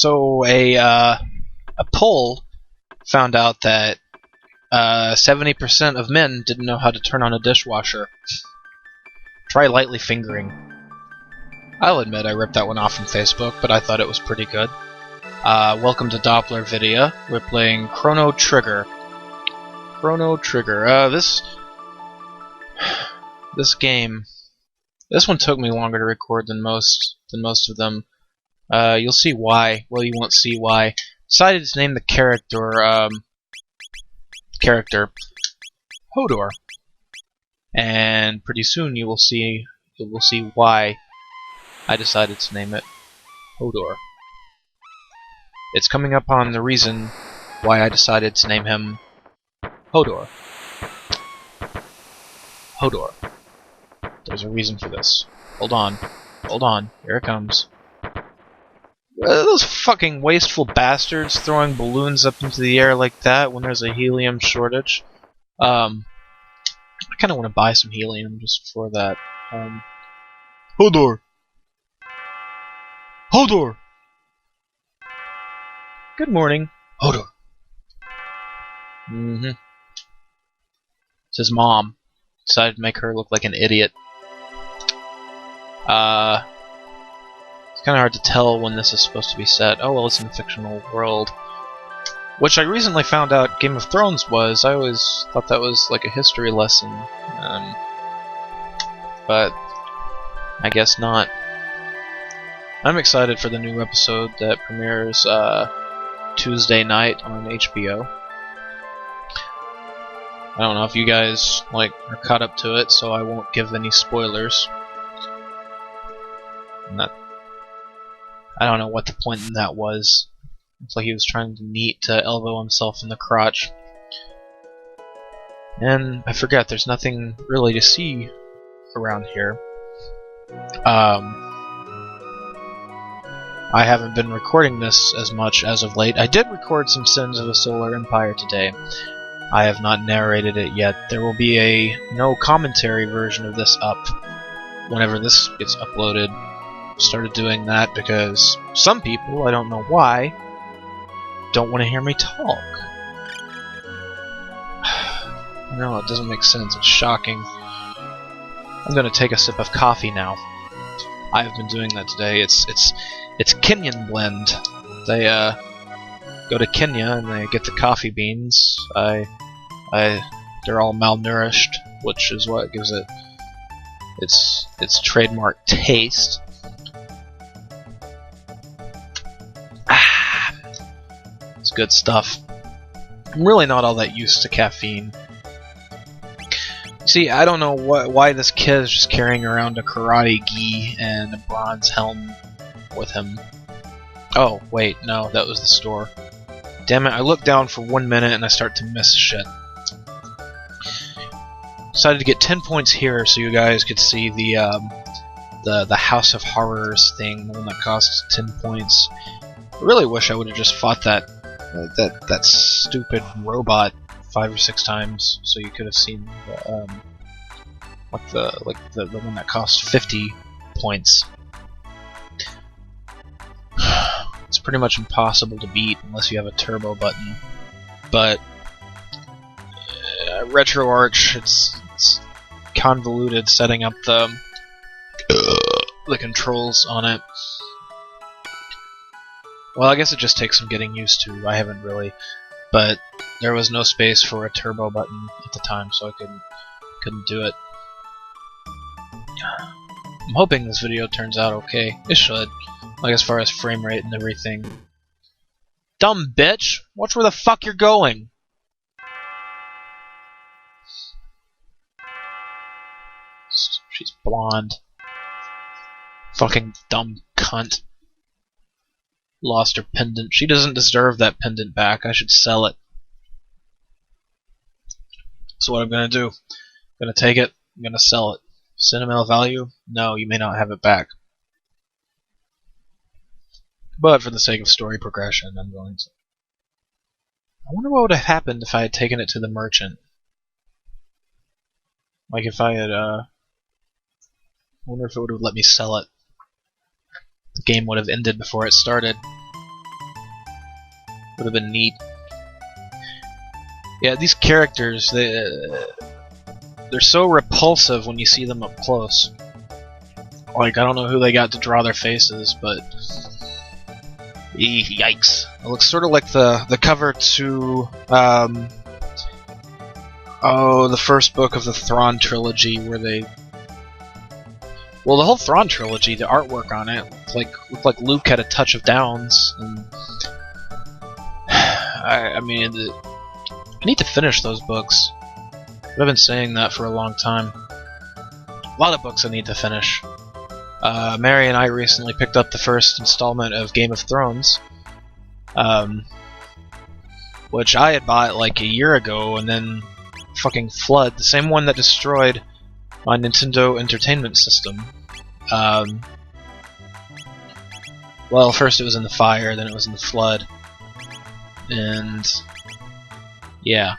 So a poll found out that 70% of men didn't know how to turn on a dishwasher. Try lightly fingering. I'll admit I ripped that one off from Facebook, but I thought it was pretty good. Welcome to DopplerVidya. We're playing Chrono Trigger. Chrono Trigger. This game. This one took me longer to record than most of them. You'll see why. Well, you won't see why. Decided to name the character Hodor, and pretty soon you will see why I decided to name it Hodor. It's coming up on the reason why I decided to name him Hodor. Hodor. There's a reason for this. Hold on. Hold on. Here it comes. Those fucking wasteful bastards throwing balloons up into the air like that when there's a helium shortage. I kind of want to buy some helium just for that. Hodor! Hodor! Good morning. Hodor. It's his mom. Decided to make her look like an idiot. It's kind of hard to tell when this is supposed to be set. Oh well, it's in a fictional world. Which I recently found out Game of Thrones was. I always thought that was like a history lesson. But I guess not. I'm excited for the new episode that premieres Tuesday night on HBO. I don't know if you guys are caught up to it, so I won't give any spoilers. I don't know what the point in that was. It's like he was trying to elbow himself in the crotch. And I forget, there's nothing really to see around here. I haven't been recording this as much as of late. I did record some Sins of a Solar Empire today. I have not narrated it yet. There will be a no commentary version of this up whenever this gets uploaded. Started doing that because some people, I don't know why, don't want to hear me talk. No, it doesn't make sense. It's shocking. I'm gonna take a sip of coffee now. I have been doing that today. It's Kenyan blend. They go to Kenya and they get the coffee beans. They're all malnourished, which is what gives it its trademark taste. It's good stuff. I'm really not all that used to caffeine. See, I don't know why this kid is just carrying around a karate gi and a bronze helm with him. Oh, wait, no, that was the store. Damn it, I look down for 1 minute and I start to miss shit. Decided to get 10 points here so you guys could see the House of Horrors thing, the one that costs 10 points. I really wish I would have just fought that stupid robot 5 or 6 times, so you could have seen the one that cost 50 points. It's pretty much impossible to beat unless you have a turbo button. But RetroArch, it's convoluted setting up the controls on it. Well, I guess it just takes some getting used to. I haven't really, but there was no space for a turbo button at the time, so I couldn't do it. I'm hoping this video turns out okay. It should, like as far as frame rate and everything. Dumb bitch! Watch where the fuck you're going! She's blonde. Fucking dumb cunt. Lost her pendant. She doesn't deserve that pendant back. I should sell it. So what I'm gonna do, I'm gonna take it, I'm gonna sell it. Sentimental value? No, you may not have it back. But for the sake of story progression, I'm going to. I wonder what would have happened if I had taken it to the merchant. Like if I had, I wonder if it would have let me sell it. The game would have ended before it started. Would have been neat. Yeah, these characters, they're so repulsive when you see them up close. Like, I don't know who they got to draw their faces, but yikes! It looks sort of like the cover to the first book of the Thrawn trilogy, where they. Well, the whole Thrawn trilogy, the artwork on it looked like Luke had a touch of Downs, and I mean, I need to finish those books. I've been saying that for a long time. A lot of books I need to finish. Mary and I recently picked up the first installment of Game of Thrones, which I had bought like a year ago, and then fucking Flood, the same one that destroyed my Nintendo Entertainment System. Well, first it was in the fire, then it was in the flood, and yeah,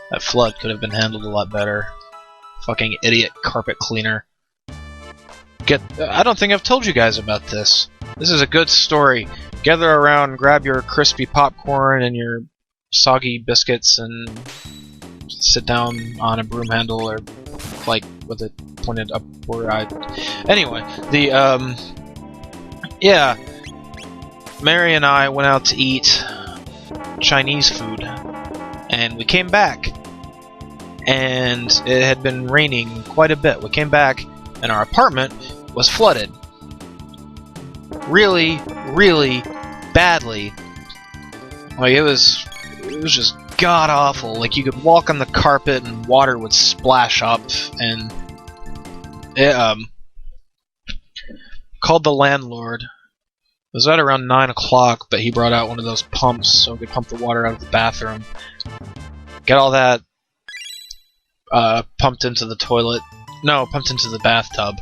that flood could have been handled a lot better. Fucking idiot carpet cleaner. I don't think I've told you guys about this. This is a good story. Gather around, grab your crispy popcorn and your soggy biscuits, and sit down on a broom handle, or like with it pointed upward. Anyway, yeah, Mary and I went out to eat Chinese food, and we came back, and it had been raining quite a bit. We came back, and our apartment was flooded. Really, really badly. Like, it was just god-awful. Like, you could walk on the carpet and water would splash up, and it, called the landlord. It was at around 9 o'clock, but he brought out one of those pumps so we could pump the water out of the bathroom. Get all that pumped into the toilet. No, pumped into the bathtub.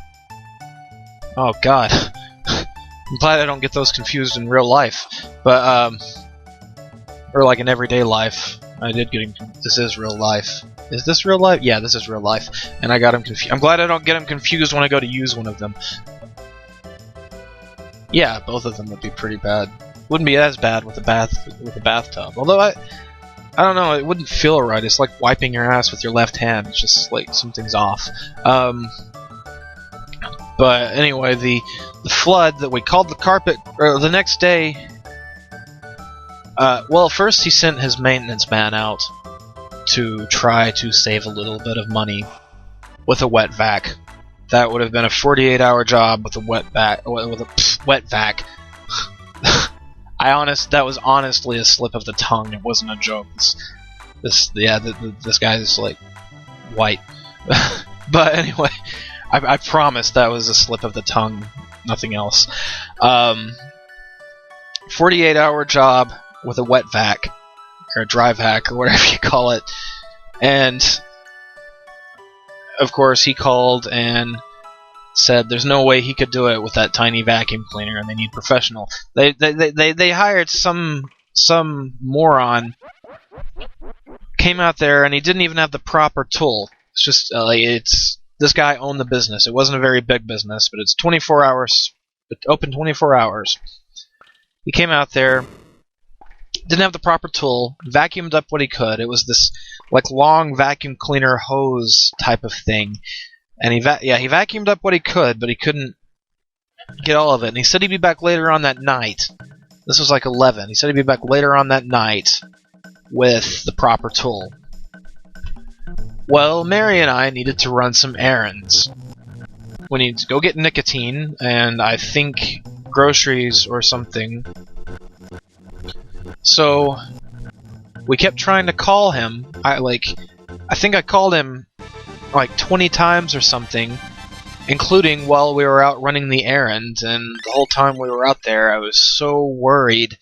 Oh god. I'm glad I don't get those confused in real life. But, or like in everyday life. I did get him. This is real life. Is this real life? Yeah, this is real life. And I got him confused. I'm glad I don't get him confused when I go to use one of them. Yeah, both of them would be pretty bad. Wouldn't be as bad with a bathtub. Although I don't know, it wouldn't feel right. It's like wiping your ass with your left hand. It's just like something's off. But anyway, the flood that we called the carpet, or the next day. Well, first he sent his maintenance man out to try to save a little bit of money with a wet vac. That would have been a 48-hour job with a wet vac. That was honestly a slip of the tongue. It wasn't a joke. This guy's like white. But anyway, I promise that was a slip of the tongue. Nothing else. 48-hour job with a wet vac, or a dry vac, or whatever you call it. And of course he called and said there's no way he could do it with that tiny vacuum cleaner, and they need professional. They hired some moron, came out there, and he didn't even have the proper tool. It's just this guy owned the business. It wasn't a very big business, but it's 24 hours, open 24 hours. He came out there, didn't have the proper tool, vacuumed up what he could. It was this like long vacuum cleaner hose type of thing, and he vacuumed up what he could, but he couldn't get all of it. And he said he'd be back later on that night. This was like 11. He said he'd be back later on that night with the proper tool. Well, Mary and I needed to run some errands. We needed to go get nicotine, and I think groceries or something. So we kept trying to call him. I think I called him like 20 times or something, including while we were out running the errand. And the whole time we were out there, I was so worried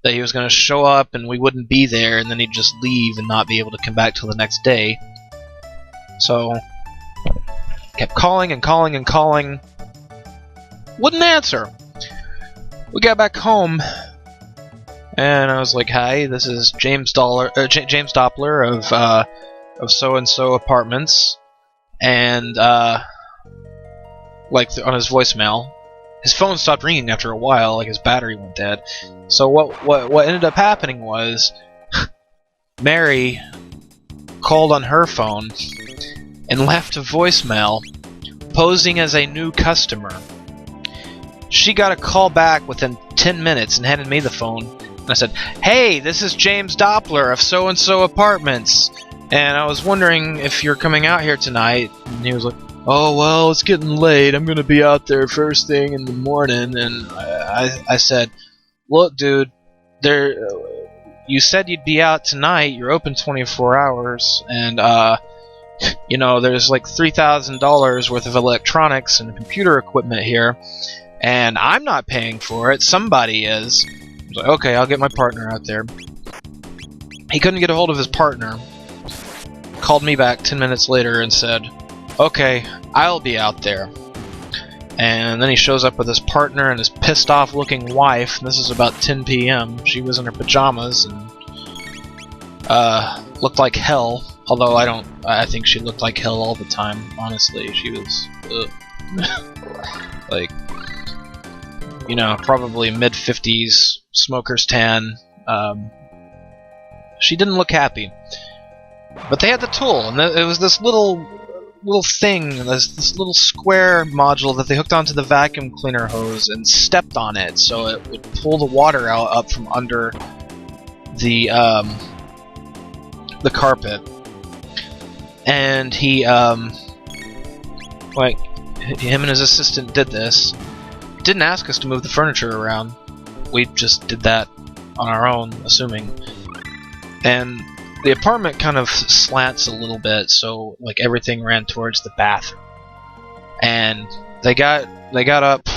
that he was going to show up and we wouldn't be there, and then he'd just leave and not be able to come back till the next day. So kept calling and calling and calling. Wouldn't answer. We got back home, and I was like, "Hi, this is James Doppler of so and so apartments," and on his voicemail, his phone stopped ringing after a while, like his battery went dead. So what ended up happening was Mary called on her phone and left a voicemail posing as a new customer. She got a call back within 10 minutes and handed me the phone. And I said, "Hey, this is James Doppler of so-and-so apartments, and I was wondering if you're coming out here tonight." And he was like, "Oh, well, it's getting late. I'm going to be out there first thing in the morning." And I said, "Look, dude, you said you'd be out tonight. You're open 24 hours, and you know, there's like $3,000 worth of electronics and computer equipment here, and I'm not paying for it. Somebody is." I was like, "Okay, I'll get my partner out there." He couldn't get a hold of his partner. Called me back 10 minutes later and said, "Okay, I'll be out there." And then he shows up with his partner and his pissed off looking wife. And this is about 10 p.m. She was in her pajamas and looked like hell. Although I think she looked like hell all the time, honestly. She was like, you know, probably mid-50s, smoker's tan. She didn't look happy. But they had the tool, and it was this little thing, this little square module that they hooked onto the vacuum cleaner hose and stepped on it, so it would pull the water up from under the carpet. And he, like, him and his assistant did this. Didn't ask us to move the furniture around. We just did that on our own, assuming. And the apartment kind of slants a little bit, so like everything ran towards the bathroom. And they got up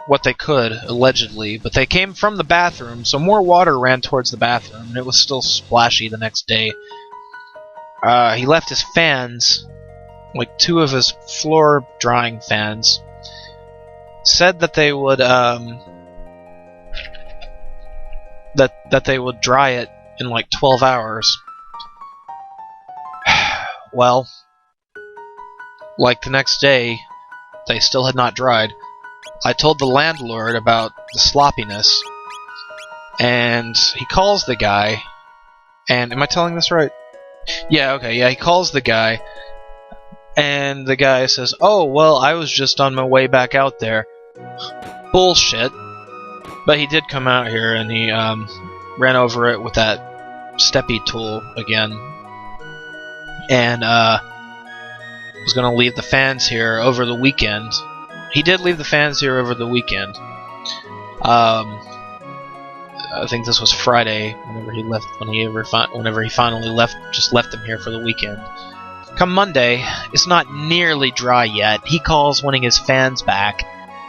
what they could, allegedly, but they came from the bathroom, so more water ran towards the bathroom, and it was still splashy the next day. He left his fans, like 2 of his floor drying fans, said that they would that they would dry it in like 12 hours. Well, like the next day, they still had not dried. I told the landlord about the sloppiness, and he calls the guy, and am I telling this right? Yeah, okay, yeah, he calls the guy, and the guy says, "Oh, well, I was just on my way back out there." Bullshit. But he did come out here, and he ran over it with that steppy tool again, and was going to leave the fans here over the weekend. He did leave the fans here over the weekend. I think this was Friday, whenever he left. Whenever he finally left, just left them here for the weekend. Come Monday, it's not nearly dry yet. He calls wanting his fans back,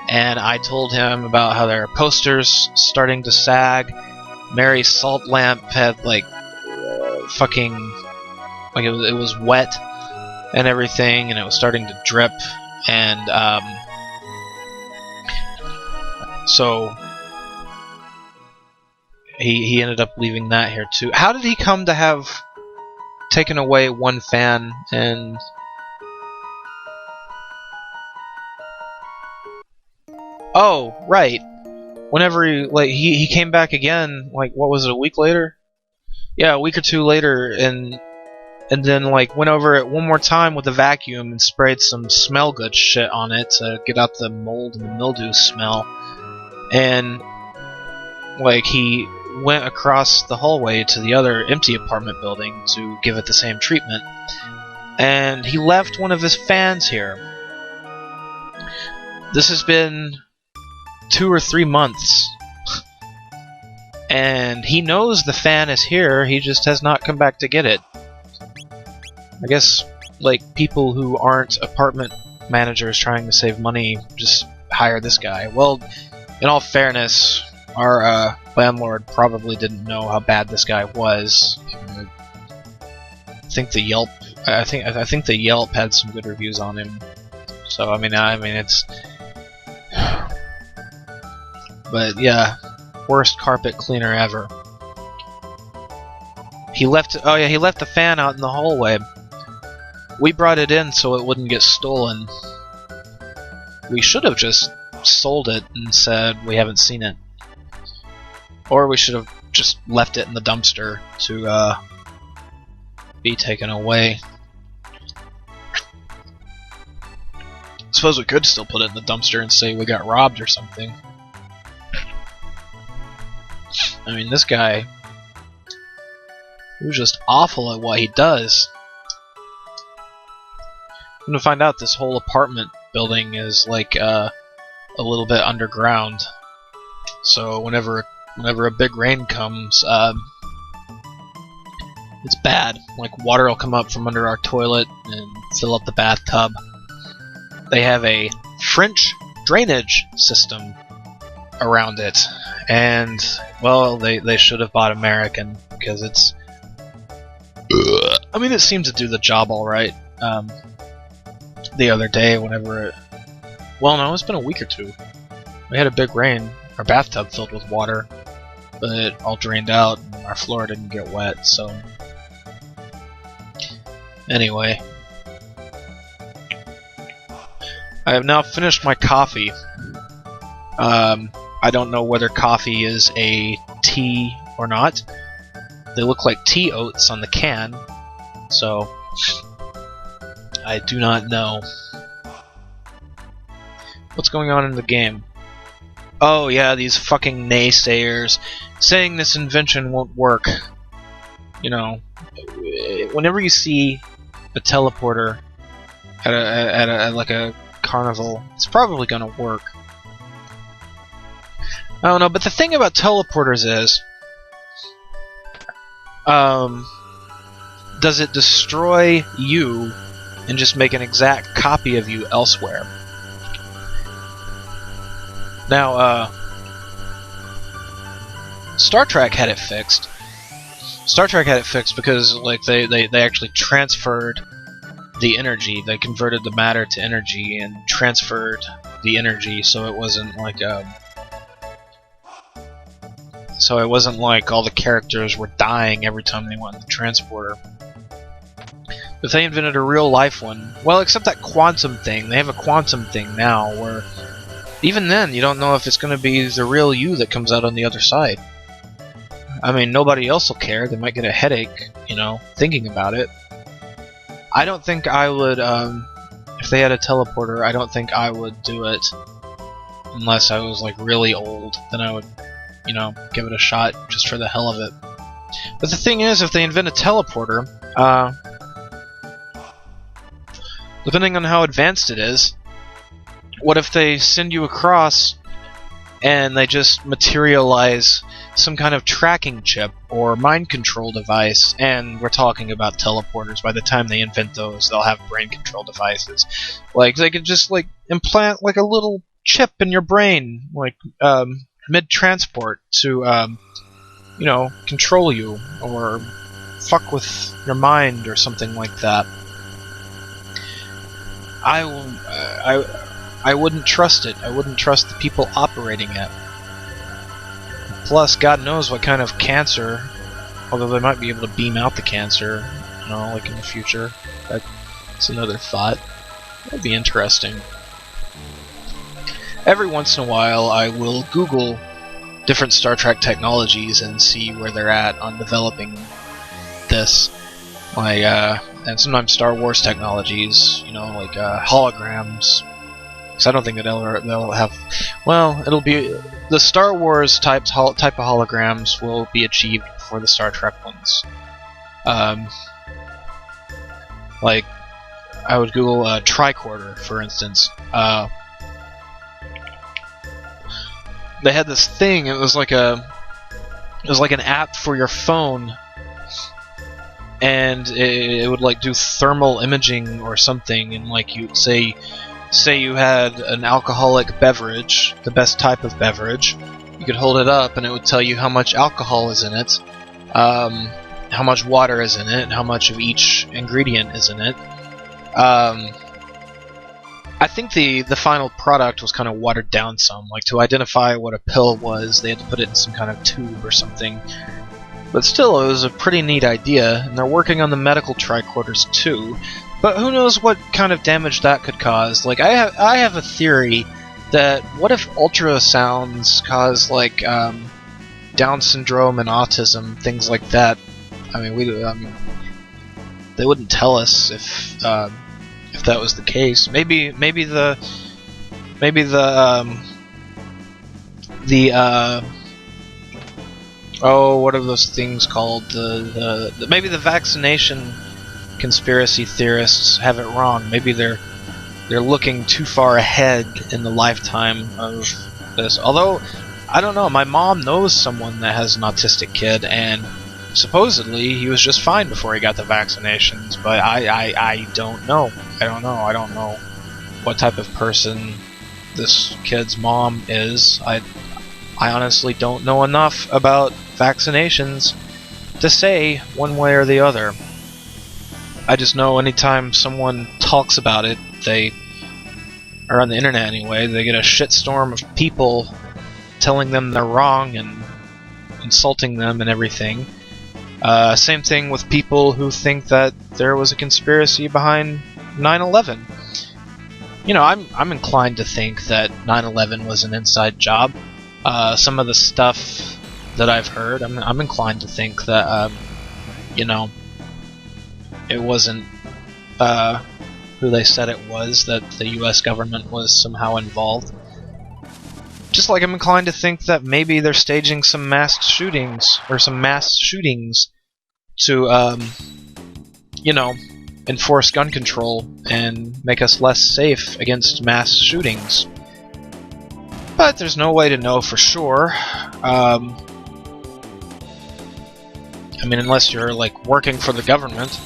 and I told him about how there are posters starting to sag. Mary's salt lamp had like fucking, like it was wet and everything, and it was starting to drip, and so he ended up leaving that here too. How did he come to have taken away one fan and oh, right. Whenever he came back again, like what was it, a week later? Yeah, a week or 2 later, and then like went over it one more time with a vacuum and sprayed some smell good shit on it to get out the mold and the mildew smell. And like he went across the hallway to the other empty apartment building to give it the same treatment. And he left one of his fans here. This has been 2 or 3 months. And he knows the fan is here, he just has not come back to get it. I guess, like, people who aren't apartment managers trying to save money just hire this guy. Well, in all fairness, our landlord probably didn't know how bad this guy was. I think the Yelp had some good reviews on him. So I mean it's, but yeah, worst carpet cleaner ever. He left the fan out in the hallway. We brought it in so it wouldn't get stolen. We should have just sold it and said we haven't seen it. Or we should have just left it in the dumpster to be taken away. I suppose we could still put it in the dumpster and say we got robbed or something. I mean, this guy, he was just awful at what he does. I'm gonna find out this whole apartment building is like a little bit underground. So whenever a big rain comes, it's bad. Like, water will come up from under our toilet and fill up the bathtub. They have a French drainage system around it, and well, they should have bought American, because it's I mean, it seemed to do the job all right. The other day, whenever it, well, no, it's been a week or two. We had a big rain. Our bathtub filled with water, but it all drained out, and our floor didn't get wet. So anyway, I have now finished my coffee. I don't know whether coffee is a tea or not. They look like tea oats on the can, so I do not know. What's going on in the game? Oh yeah, these fucking naysayers saying this invention won't work. You know, whenever you see a teleporter at like a carnival, it's probably gonna work. I don't know, but the thing about teleporters is, does it destroy you and just make an exact copy of you elsewhere? Now, Star Trek had it fixed. Star Trek had it fixed because, like, they actually transferred the energy. They converted the matter to energy and transferred the energy, so it wasn't like all the characters were dying every time they went in the transporter. If they invented a real life one, well, except that quantum thing, they have a quantum thing now where even then you don't know if it's going to be the real you that comes out on the other side. I mean, nobody else will care. They might get a headache, you know, thinking about it. I don't think I would, if they had a teleporter, I don't think I would do it unless I was like really old. Then I would, you know, give it a shot just for the hell of it. But the thing is, if they invent a teleporter, depending on how advanced it is, what if they send you across and they just materialize some kind of tracking chip or mind control device? And we're talking about teleporters. By the time they invent those, they'll have brain control devices. Like, they could just, like, implant, like, a little chip in your brain, like, mid-transport to, you know, control you or fuck with your mind or something like that. I wouldn't trust it. I wouldn't trust the people operating it. Plus, God knows what kind of cancer, although they might be able to beam out the cancer, you know, like in the future. That's another thought. That'd be interesting. Every once in a while, I will Google different Star Trek technologies and see where they're at on developing this. Like, and sometimes Star Wars technologies, you know, like holograms. Because I don't think that they'll have. Well, it'll be the Star Wars type of holograms will be achieved before the Star Trek ones. Like, I would Google tricorder, for instance. They had this thing. It was like an app for your phone, and it would like do thermal imaging or something, and like you say you had an alcoholic beverage, the best type of beverage, you could hold it up and it would tell you how much alcohol is in it, how much water is in it, and how much of each ingredient is in it. I think the final product was kind of watered down some. Like, to identify what a pill was, they had to put it in some kind of tube or something. But still, it was a pretty neat idea, and they're working on the medical tricorders too. But who knows what kind of damage that could cause. Like, I have a theory that what if ultrasounds cause like Down syndrome and autism, things like that? I mean, they wouldn't tell us if that was the case. Maybe the oh, what are those things called? Maybe the vaccination conspiracy theorists have it wrong. Maybe they're looking too far ahead in the lifetime of this. Although, I don't know, my mom knows someone that has an autistic kid, and supposedly he was just fine before he got the vaccinations, but I don't know. I don't know what type of person this kid's mom is. I honestly don't know enough about vaccinations to say one way or the other. I just know anytime someone talks about it, or on the internet anyway, they get a shitstorm of people telling them they're wrong and insulting them and everything. Same thing with people who think that there was a conspiracy behind 9/11. You know, I'm inclined to think that 9/11 was an inside job. Some of the stuff that I've heard, I'm inclined to think that you know, it wasn't who they said it was, that the US government was somehow involved. Just like I'm inclined to think that maybe they're staging some mass shootings to, you know, enforce gun control and make us less safe against mass shootings. But there's no way to know for sure. I mean, unless you're, like, working for the government.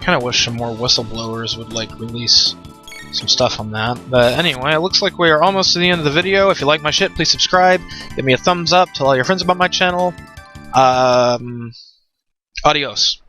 I kinda wish some more whistleblowers would, like, release some stuff on that. But anyway, it looks like we are almost to the end of the video. If you like my shit, please subscribe, give me a thumbs up, tell all your friends about my channel. Adios.